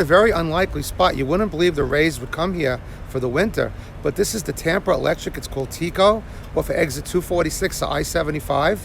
a very unlikely spot. You wouldn't believe the Rays would come here for the winter, but this is the Tampa Electric. It's called Tico, off of exit 246 to I-75,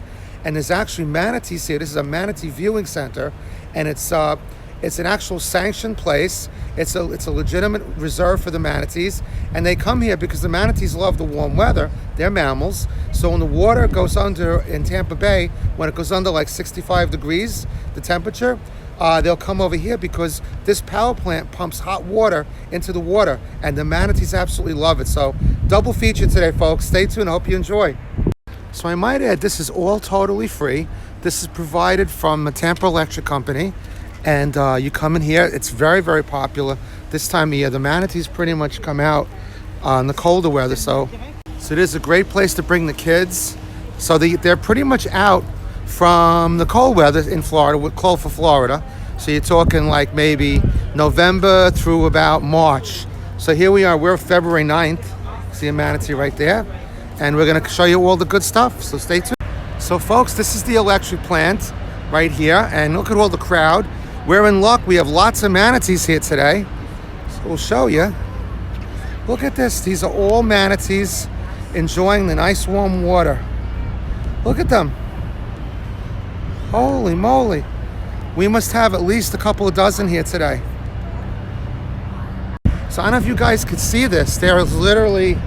and there's actually manatees here. This is a manatee viewing center, and it's an actual sanctioned place. It's a legitimate reserve for the manatees, and they come here because the manatees love the warm weather. They're mammals, so when the water goes under in Tampa Bay, when it goes under like 65 degrees, the temperature, they'll come over here because this power plant pumps hot water into the water, and the manatees absolutely love it. So double feature today, folks. Stay tuned. I hope you enjoy. So I might add, this is all totally free. This is provided from the Tampa Electric Company. And you come in here, it's very, very popular this time of year. The manatees pretty much come out in the colder weather. So it is a great place to bring the kids. So they're pretty much out from the cold weather in Florida, with cold for Florida. So you're talking like maybe November through about March. So here we are, we're February 9th. See a manatee right there. And we're gonna show you all the good stuff, so stay tuned. So folks, this is the electric plant right here. And look at all the crowd. We're in luck. We have lots of manatees here today. So we'll show you. Look at this. These are all manatees enjoying the nice warm water. Look at them. Holy moly. We must have at least a couple of dozen here today. So I don't know if you guys could see this. There's literally,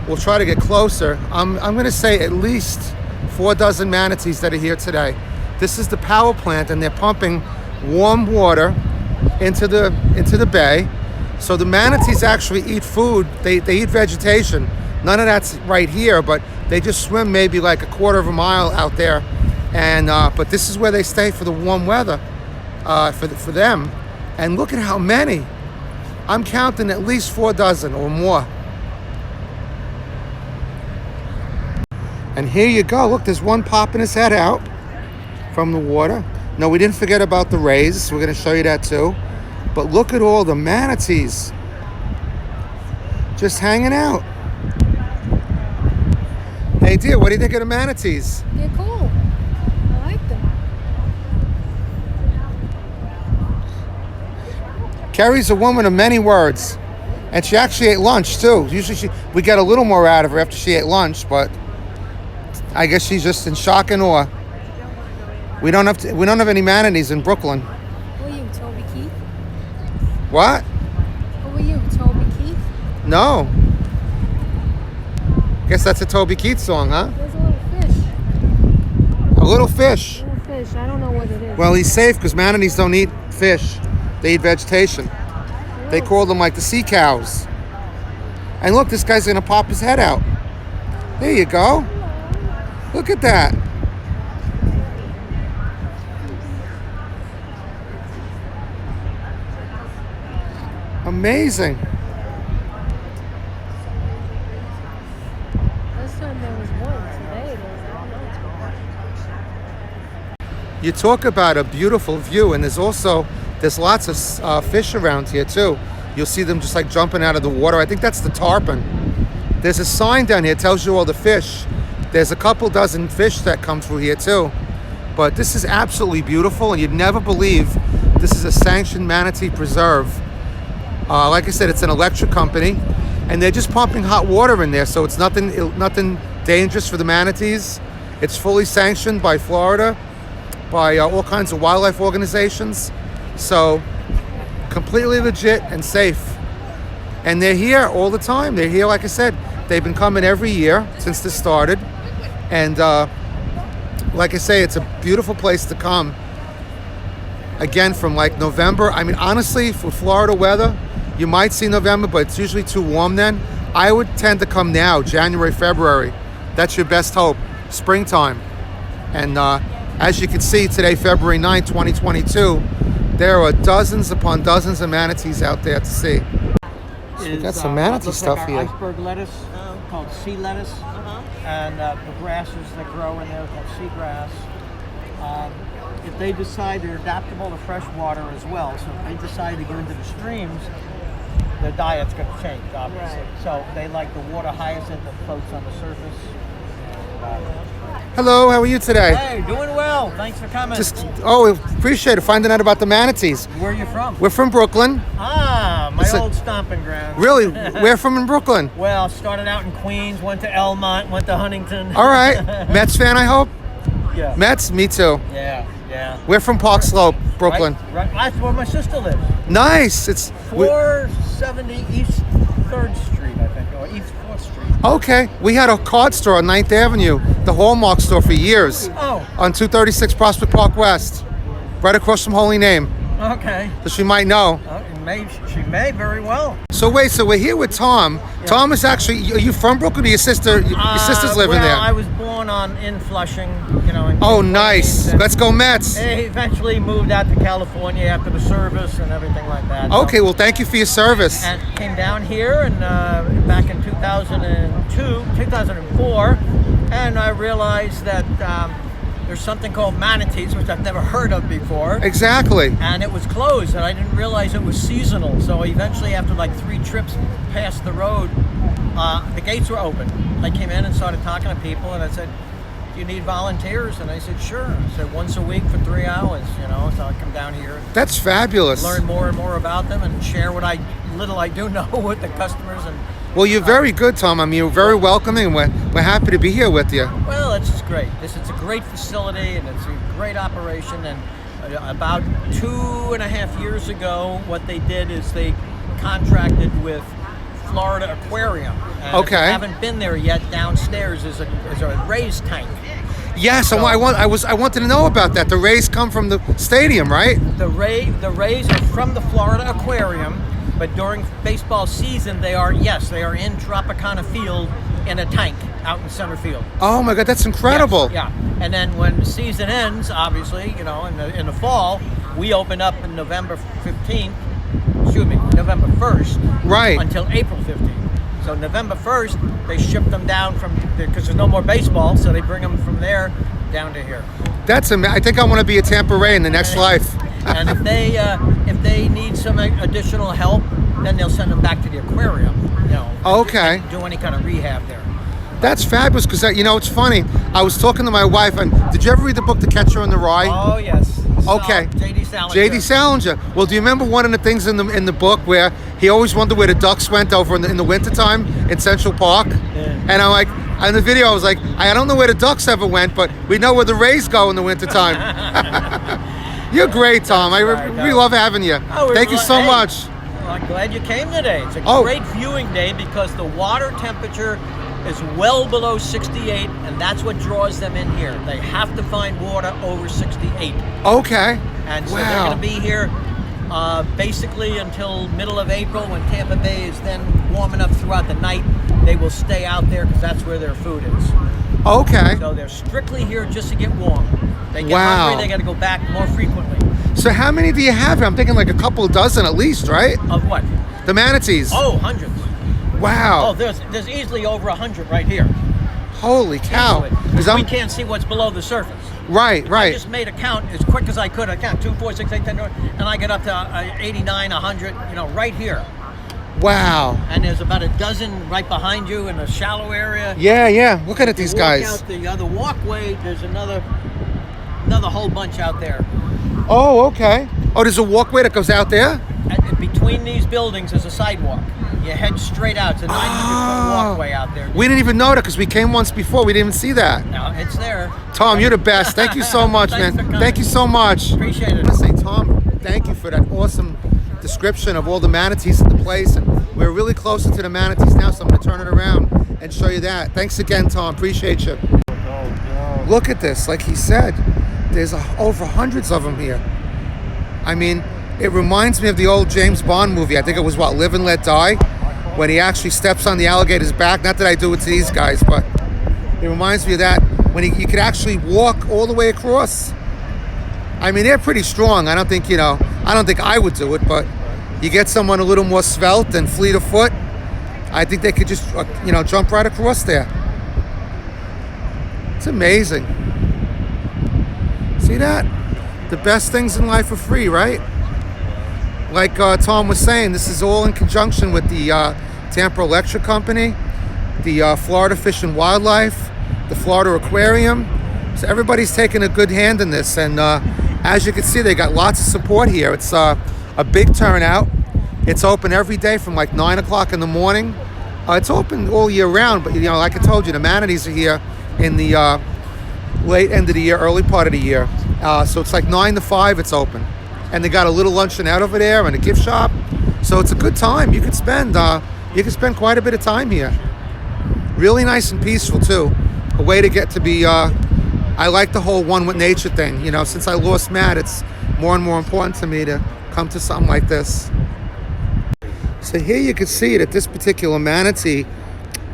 we'll try to get closer. I'm going to say at least 4 dozen manatees that are here today. This is the power plant, and they're pumping warm water into the bay. So the manatees actually eat food. They eat vegetation. None of that's right here, but they just swim maybe like a quarter of a mile out there. And but this is where they stay for the warm weather for them. And look at how many. I'm counting at least 4 dozen or more. And here you go. Look, there's one popping his head out from the water. No, we didn't forget about the rays. We're going to show you that too. But look at all the manatees just hanging out. Hey, dear, what do you think of the manatees? They're cool. I like them. Carrie's a woman of many words. And she actually ate lunch too. Usually we get a little more out of her after she ate lunch, but I guess she's just in shock and awe. We don't have any manatees in Brooklyn. Who are you, Toby Keith? What? Who are you, Toby Keith? No. Guess that's a Toby Keith song, huh? There's a little fish. A little fish. A little fish. I don't know what it is. Well, he's safe because manatees don't eat fish. They eat vegetation. They call them like the sea cows. And look, this guy's gonna pop his head out. There you go. Look at that. Amazing. Last time there was one. Today there's You talk about a beautiful view, and there's lots of fish around here too. You'll see them just like jumping out of the water. I think that's the tarpon. There's a sign down here that tells you all the fish. There's a couple dozen fish that come through here too. But this is absolutely beautiful, and you'd never believe this is a sanctioned manatee preserve. Like I said, it's an electric company, and they're just pumping hot water in there, so it's nothing dangerous for the manatees. It's fully sanctioned by Florida, by all kinds of wildlife organizations. So completely legit and safe. And they're here all the time. They're here, like I said, they've been coming every year since this started. And like I say, it's a beautiful place to come. Again, from like November. I mean, honestly, for Florida weather, you might see November, but it's usually too warm then. I would tend to come now, January, February. That's your best hope, springtime. And as you can see today, February 9th, 2022, there are dozens upon dozens of manatees out there to see. So we got some manatee stuff like here. Iceberg lettuce, called sea lettuce, and the grasses that grow in there called seagrass. If they decide they're adaptable to fresh water as well, so if they decide to go into the streams, their diet's going to change, obviously. Right. So they like the water hyacinth that floats on the surface. Hello, how are you today? Hey, doing well. Thanks for coming. Appreciate it. Finding out about the manatees. Where are you from? We're from Brooklyn. My It's a- old stomping ground. Really? Where from in Brooklyn? Well, started out in Queens, went to Elmont, went to Huntington. All right. Mets fan, I hope? Yeah. Mets? Me too. Yeah. We're from Park Slope, Brooklyn. Right. That's where my sister lives. Nice. 470 East 3rd Street, I think, or East 4th Street. Okay. We had a card store on 9th Avenue, the Hallmark store for years. Oh, On 236 Prospect Park West, right across from Holy Name. okay. So she might know. She may very well. So wait, so we're here with Tom. Yeah. Tom is actually, are you from Brooklyn or your sister's living there? I was born in Flushing, in Oh, Queens, nice. and Let's go Mets. I eventually moved out to California after the service and everything like that. So- Okay, well, thank you for your service. and came down here and back in 2004, and I realized that there's something called manatees, which I've never heard of before. Exactly. And it was closed, and I didn't realize it was seasonal. So eventually, after like 3 trips past the road, the gates were open. I came in and started talking to people, and I said, "Do you need volunteers?" And I said, "Sure." I said, "Once a week for 3 hours, So I come down here, That's fabulous. learn more and more about them, and share what little I do know with the customers. And Well, you're very good, Tom. I mean, you're very welcoming, and we're happy to be here with you. well, it's just great. It's a great facility, and it's a great operation. And about 2.5 years ago, what they did is they contracted with Florida Aquarium. And Okay. If you haven't been there yet, downstairs is a raised tank. Yes, I wanted to know about that. The Rays come from the stadium, right? The rays are from the Florida Aquarium, but during baseball season, they are in Tropicana Field in a tank out in center field. Oh my God, that's incredible. Yes, yeah. And then when the season ends, obviously, in the fall, we open up in November 1st. Right. Until April 15th. So November 1st, they ship them down because there's no more baseball, so they bring them from there down to here. That's I think I want to be a Tampa Ray in the next life. And if they need some additional help, then they'll send them back to the aquarium. Okay. Do any kind of rehab there. That's fabulous because it's funny. I was talking to my wife, and did you ever read the book The Catcher in the Rye? Oh yes. Okay. J.D. Salinger. J.D. Salinger. Well, do you remember one of the things in the book where he always wondered where the ducks went over in the wintertime in Central Park? Yeah. And I'm like, in the video, I was like, I don't know where the ducks ever went, but we know where the Rays go in the wintertime. You're great, Tom. We love having you. Thank you so much. Well, I'm glad you came today. It's a great viewing day because the water temperature is well below 68, and that's what draws them in here. They have to find water over 68. Okay. And so they're going to be here basically until middle of April when Tampa Bay is then warm enough throughout the night. They will stay out there because that's where their food is. Okay. So they're strictly here just to get warm. They get hungry, they got to go back more frequently. So how many do you have here? I'm thinking like a couple dozen at least, right? Of what? The manatees. Oh, hundreds. Wow. Oh, there's easily over 100 right here. Holy cow. Because we can't see what's below the surface. Right. I just made a count as quick as I could. I count 2, 4, 6, 8, 10, and I get up to 89, 100, right here. Wow. And there's about a dozen right behind you in a shallow area. Yeah. Looking at these guys. Walk out the other walkway, there's another whole bunch out there. Oh, okay. Oh, there's a walkway that goes out there? Between these buildings is a sidewalk. You head straight out. It's a 900-foot walkway out there. We didn't even know that because we came once before. We didn't even see that. No, it's there. Tom, you're the best. Thank you so much, man. Thank you so much. Appreciate it. I want to say, Tom, thank you for that awesome description of all the manatees at the place. And we're really closer to the manatees now, so I'm going to turn it around and show you that. Thanks again, Tom. Appreciate you. Look at this. Like he said, there's over hundreds of them here. I mean, it reminds me of the old James Bond movie. I think it was, Live and Let Die? When he actually steps on the alligator's back. Not that I do it to these guys, but it reminds me of that. When you could actually walk all the way across. I mean, they're pretty strong. I don't think I would do it, but you get someone a little more svelte and fleet of foot, I think they could just, jump right across there. It's amazing. See that? The best things in life are free, right? Like Tom was saying, this is all in conjunction with the Tampa Electric Company, the Florida Fish and Wildlife, the Florida Aquarium. So everybody's taking a good hand in this, and as you can see, they got lots of support here. It's a big turnout. It's open every day from like 9 o'clock in the morning. It's open all year round, but you know, like I told you, the manatees are here in the late end of the year, early part of the year. So it's like 9 to 5 it's open. And they got a little luncheonette over there and a gift shop. So it's a good time. You can spend quite a bit of time here. Really nice and peaceful too. A way to get to be, I like the whole one with nature thing. You know, since I lost Matt, it's more and more important to me to come to something like this. So here you can see that this particular manatee,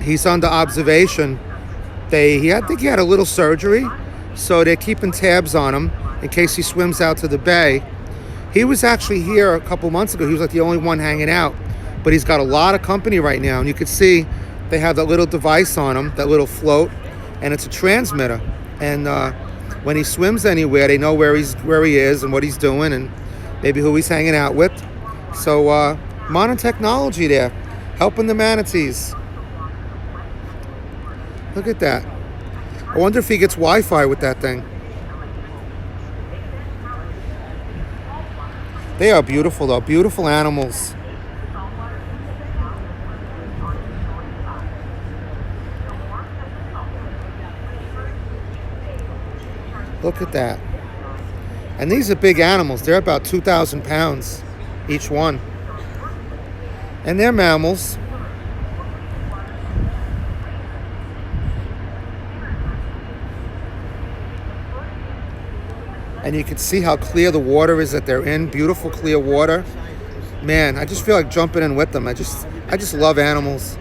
he's under observation. I think he had a little surgery, so they're keeping tabs on him in case he swims out to the bay. He was actually here a couple months ago. He was like the only one hanging out, but he's got a lot of company right now. And you can see they have that little device on him, that little float, and it's a transmitter. And when he swims anywhere, they know where he is and what he's doing and maybe who he's hanging out with. So modern technology there, helping the manatees. Look at that. I wonder if he gets Wi-Fi with that thing. They are beautiful though, beautiful animals. Look at that. And these are big animals. They're about 2,000 pounds each one. And they're mammals. And you can see how clear the water is that they're in. Beautiful clear water. Man, I just feel like jumping in with them. I just love animals.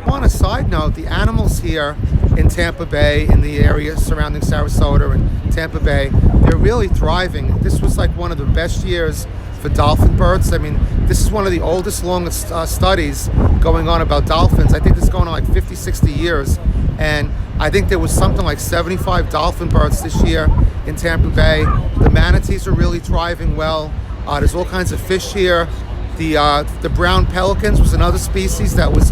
On a side note, the animals here in Tampa Bay, in the area surrounding Sarasota and Tampa Bay, they're really thriving. This was like one of the best years for dolphin births. I mean, this is one of the oldest, longest studies going on about dolphins. I think this is going on like 50, 60 years. And I think there was something like 75 dolphin births this year in Tampa Bay. The manatees are really thriving well. There's all kinds of fish here. The brown pelicans was another species that was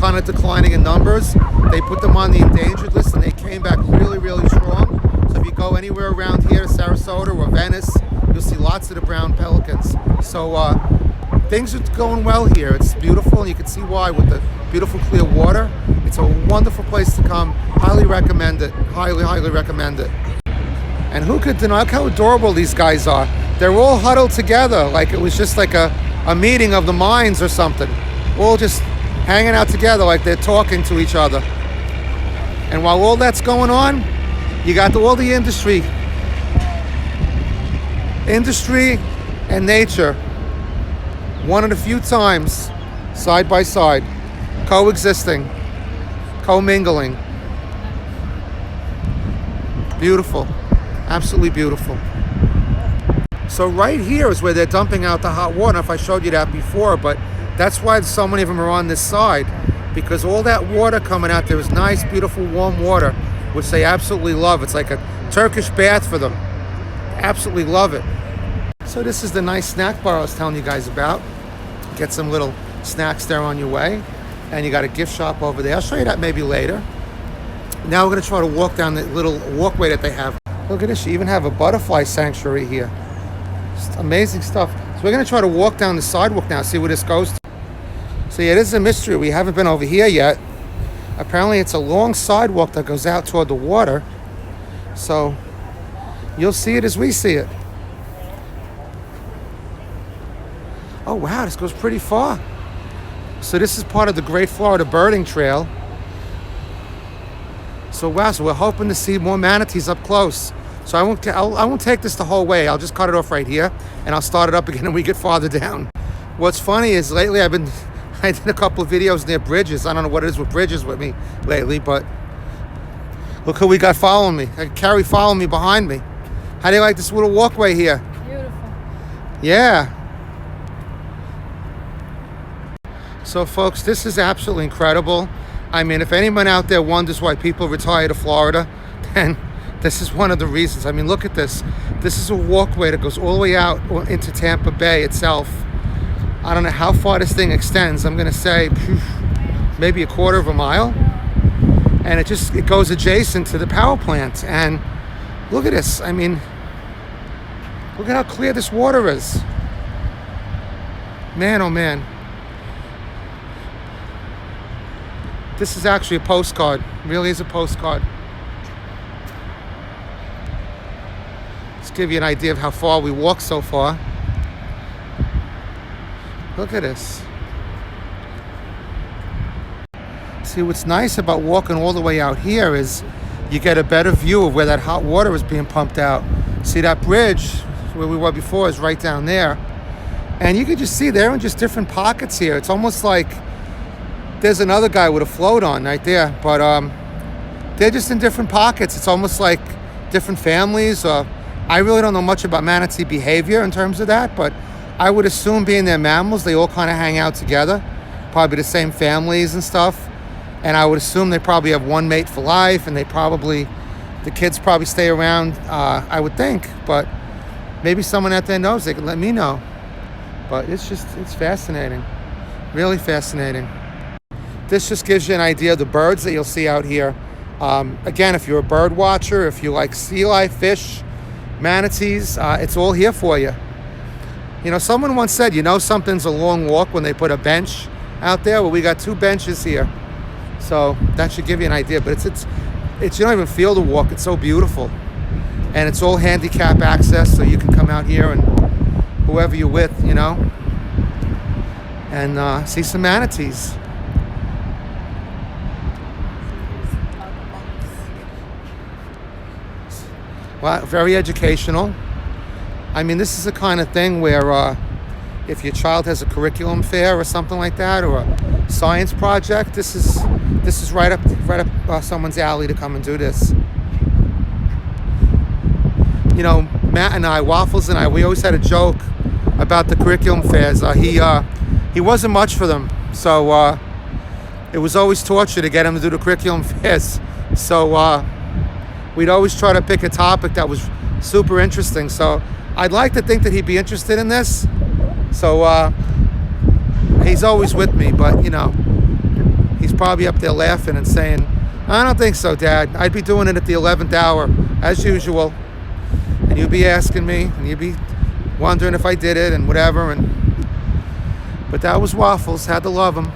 kind of declining in numbers. They put them on the endangered list and they came back really, really strong. So if you go anywhere around here to Sarasota or Venice, you'll see lots of the brown pelicans. So things are going well here. It's beautiful, and you can see why with the beautiful clear water. It's a wonderful place to come. Highly recommend it. Highly, highly recommend it. And who could deny how adorable these guys are? They're all huddled together like it was just like a meeting of the minds or something. All just hanging out together like they're talking to each other. And while all that's going on, you got all the industry and nature, one of the few times side by side, coexisting, commingling. Beautiful, absolutely beautiful. So right here is where they're dumping out the hot water. If I showed you that before, but that's why so many of them are on this side, because all that water coming out there is nice, beautiful, warm water, which they absolutely love. It's like a Turkish bath for them. Absolutely love it. So this is the nice snack bar I was telling you guys about. Get some little snacks there on your way. And you got a gift shop over there. I'll show you that maybe later. Now we're going to try to walk down the little walkway that they have. Look at this. You even have a butterfly sanctuary here. Just amazing stuff. So we're going to try to walk down the sidewalk now, see where this goes to. So yeah, this is a mystery. We haven't been over here yet. Apparently it's a long sidewalk that goes out toward the water. So you'll see it as we see it. Oh wow, this goes pretty far. So this is part of the Great Florida Birding Trail. So wow, so we're hoping to see more manatees up close. So I won't take this the whole way. I'll just cut it off right here and I'll start it up again when we get farther down. What's funny is lately I did a couple of videos near bridges. I don't know what it is with bridges with me lately, but look who we got following me. Carrie following me behind me. How do you like this little walkway here? Beautiful. Yeah. So folks, this is absolutely incredible. I mean, if anyone out there wonders why people retire to Florida, then this is one of the reasons. I mean, look at this. This is a walkway that goes all the way out into Tampa Bay itself. I don't know how far this thing extends. I'm going to say maybe a quarter of a mile, and it goes adjacent to the power plant. And look at this. I mean, look at how clear this water is. Man, oh man. This is actually a postcard. It really is a postcard. Just give you an idea of how far we walked so far. Look at this. See, what's nice about walking all the way out here is you get a better view of where that hot water is being pumped out. See, that bridge where we were before is right down there. And you can just see they're in just different pockets here. It's almost like there's another guy with a float on right there. But they're just in different pockets. It's almost like different families. I really don't know much about manatee behavior in terms of that, but I would assume, being they're mammals, they all kind of hang out together. Probably the same families and stuff. And I would assume they probably have one mate for life, and the kids probably stay around, I would think. But maybe someone out there knows, they can let me know. But it's fascinating. Really fascinating. This just gives you an idea of the birds that you'll see out here. Again, if you're a bird watcher, if you like sea life, fish, manatees, it's all here for you. You know, someone once said, something's a long walk when they put a bench out there. Well, we got 2 benches here. So that should give you an idea. But it's you don't even feel the walk. It's so beautiful. And it's all handicap access, so you can come out here and whoever you're with, and see some manatees. Well, very educational. I mean, this is the kind of thing where if your child has a curriculum fair or something like that, or a science project, this is right up someone's alley to come and do this. Matt and I, Waffles and I, we always had a joke about the curriculum fairs. He wasn't much for them, so it was always torture to get him to do the curriculum fairs. So we'd always try to pick a topic that was super interesting. So I'd like to think that he'd be interested in this. So he's always with me, but he's probably up there laughing and saying, "I don't think so, Dad. I'd be doing it at the 11th hour, as usual. And you'd be asking me, and you'd be wondering if I did it and whatever." But that was Waffles. Had to love him.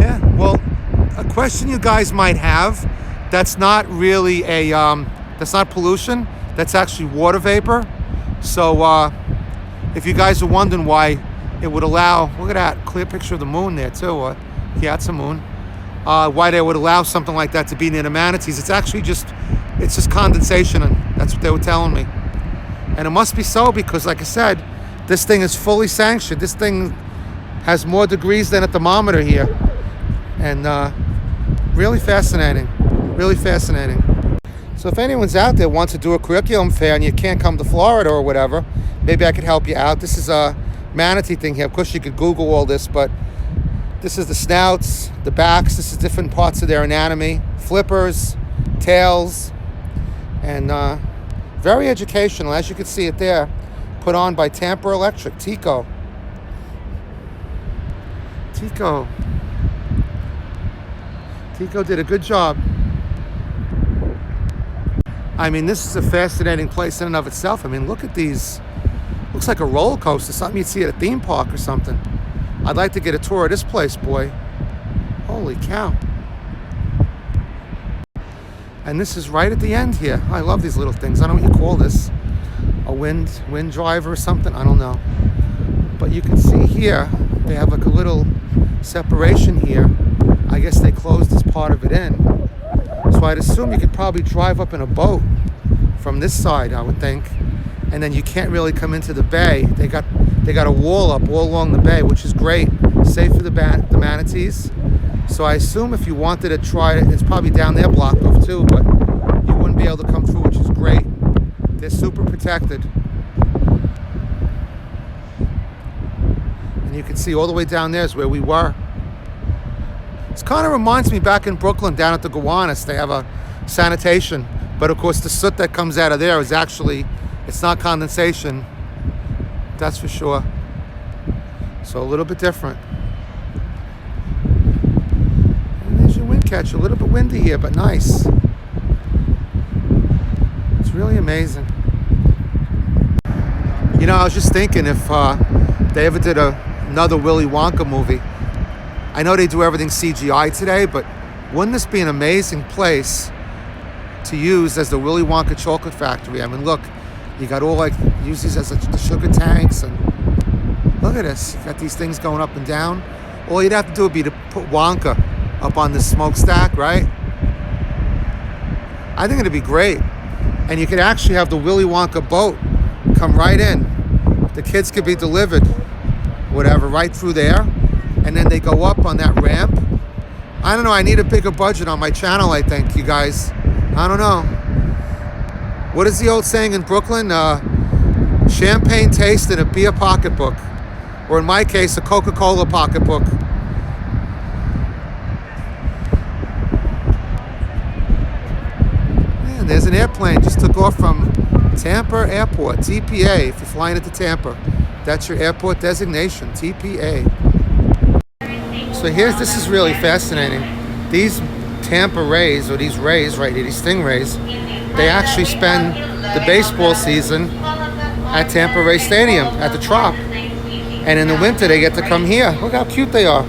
Yeah, well, a question you guys might have, that's not really that's not pollution. That's actually water vapor. So if you guys are wondering why it would allow, look at that clear picture of the moon there too. Yeah, it's a moon. Why they would allow something like that to be near the manatees. It's actually just condensation, and that's what they were telling me. And it must be so because, like I said, this thing is fully sanctioned. This thing has more degrees than a thermometer here. And really fascinating. Really fascinating. So if anyone's out there wants to do a curriculum fair and you can't come to Florida or whatever, maybe I could help you out. This is a manatee thing here. Of course, you could Google all this, but this is the snouts, the backs. This is different parts of their anatomy. Flippers, tails, and very educational. As you can see it there, put on by Tampa Electric, Tico. Tico did a good job. I mean, this is a fascinating place in and of itself. I mean, look at these. Looks like a roller coaster, something you'd see at a theme park or something. I'd like to get a tour of this place, boy. Holy cow. And this is right at the end here. I love these little things. I don't know what you call this. A wind driver or something? I don't know. But you can see here, they have like a little separation here. I guess they closed this part of it in. So I'd assume you could probably drive up in a boat from this side, I would think. And then you can't really come into the bay. They got a wall up all along the bay, which is great. Safe for the manatees. So I assume if you wanted to try it, it's probably down there blocked off too, but you wouldn't be able to come through, which is great. They're super protected. And you can see all the way down there is where we were. This kind of reminds me back in Brooklyn, down at the Gowanus, they have a sanitation. But of course the soot that comes out of there is actually, it's not condensation. That's for sure. So a little bit different. And there's your wind catcher. A little bit windy here, but nice. It's really amazing. You know, I was just thinking if they ever did another Willy Wonka movie. I know they do everything CGI today, but wouldn't this be an amazing place to use as the Willy Wonka chocolate factory? I mean, look, you got all like, use these as the sugar tanks, and look at this. You got these things going up and down. All you'd have to do would be to put Wonka up on the smokestack, right? I think it'd be great. And you could actually have the Willy Wonka boat come right in. The kids could be delivered, whatever, right through there. And then they go up on that ramp. I don't know, I need a bigger budget on my channel, I think, you guys. I don't know. What is the old saying in Brooklyn? Champagne taste in a beer pocketbook. Or in my case, a Coca-Cola pocketbook. Man, there's an airplane. Just took off from Tampa Airport, TPA. If you're flying into Tampa, that's your airport designation, TPA. So this is really fascinating. These Tampa Rays, or these Rays right here, these Stingrays, they actually spend the baseball season at Tampa Ray Stadium, at the Trop. And in the winter, they get to come here. Look how cute they are.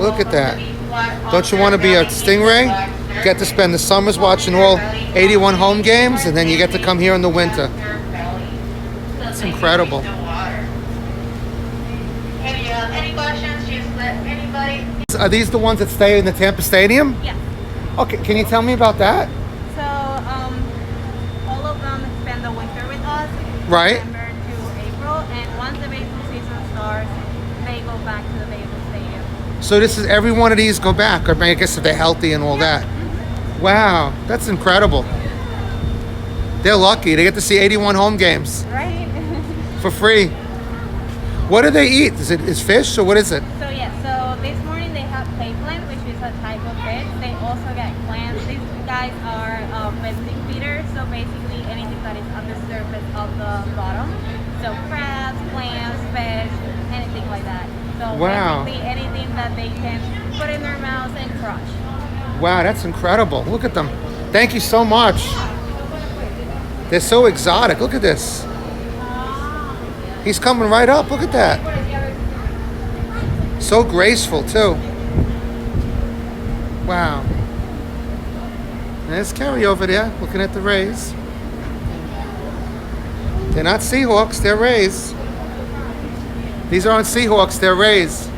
Look at that. Don't you want to be a Stingray? Get to spend the summers watching all 81 home games, and then you get to come here in the winter. That's incredible. Any questions, just let anybody. Are these the ones that stay in the Tampa Stadium? Yeah. Okay, can you tell me about that? So, all of them spend the winter with us. Right. December to April, and once the baseball season starts, they go back to the baseball stadium. So this is every one of these go back, or I guess if they're healthy and all that. Wow, that's incredible. They're lucky. They get to see 81 home games Right? for free. What do they eat? Is fish, or what is it? So yeah, so this morning they have plant, which is a type of fish. They also get clams. These guys are benthic feeders, so basically anything that is on the surface of the bottom. So crabs, clams, fish, anything like that. So Wow. basically anything that they can put in their mouths and crush. Wow, that's incredible. Look at them. Thank you so much. They're so exotic. Look at this. He's coming right up. Look at that. So graceful, too. Wow. There's Kerry over there looking at the Rays. They're not Seahawks, they're Rays. These aren't Seahawks, they're Rays.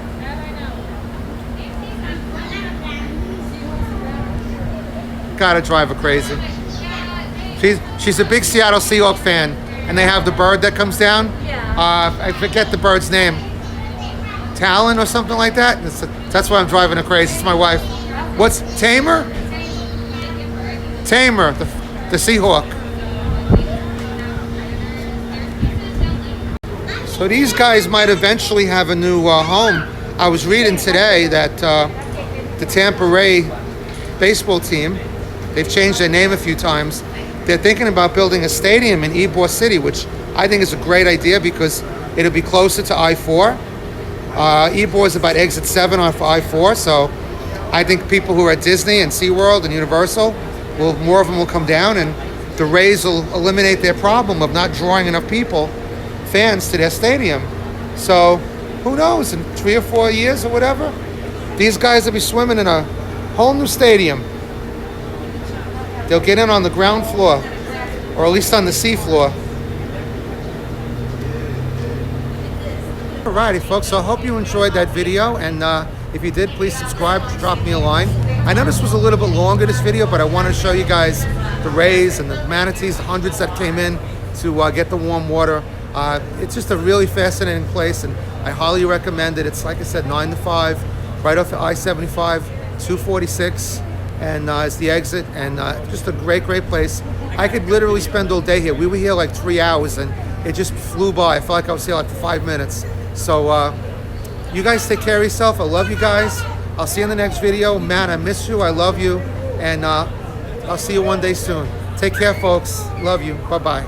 Gotta drive her crazy. She's a big Seattle Seahawks fan, and they have the bird that comes down. Yeah. I forget the bird's name. Talon or something like that. That's why I'm driving her crazy. It's my wife. What's Tamer? Tamer, the Seahawk. So these guys might eventually have a new home. I was reading today that the Tampa Ray baseball team, they've changed their name a few times. They're thinking about building a stadium in Ybor City, which I think is a great idea because it'll be closer to I-4. Ybor is about exit 7 off I-4, so I think people who are at Disney and SeaWorld and Universal, more of them will come down, and the Rays will eliminate their problem of not drawing enough fans to their stadium. So who knows, in 3 or 4 years or whatever, these guys will be swimming in a whole new stadium. They'll get in on the ground floor, or at least on the sea floor. Alrighty, folks, so I hope you enjoyed that video, and if you did, please subscribe, drop me a line. I know this was a little bit longer, this video, but I want to show you guys the Rays and the Manatees, the hundreds that came in to get the warm water. It's just a really fascinating place, and I highly recommend it. It's, like I said, 9 to 5, right off the I-75, 246, and it's the exit, and just a great place. I could literally spend all day here. We were here like 3 hours, and it just flew by. I felt like I was here like for 5 minutes. So you guys take care of yourself. I love you guys. I'll see you in the next video. Man, I miss you. I love you. And I'll see you one day soon. Take care, folks. Love you. Bye-bye.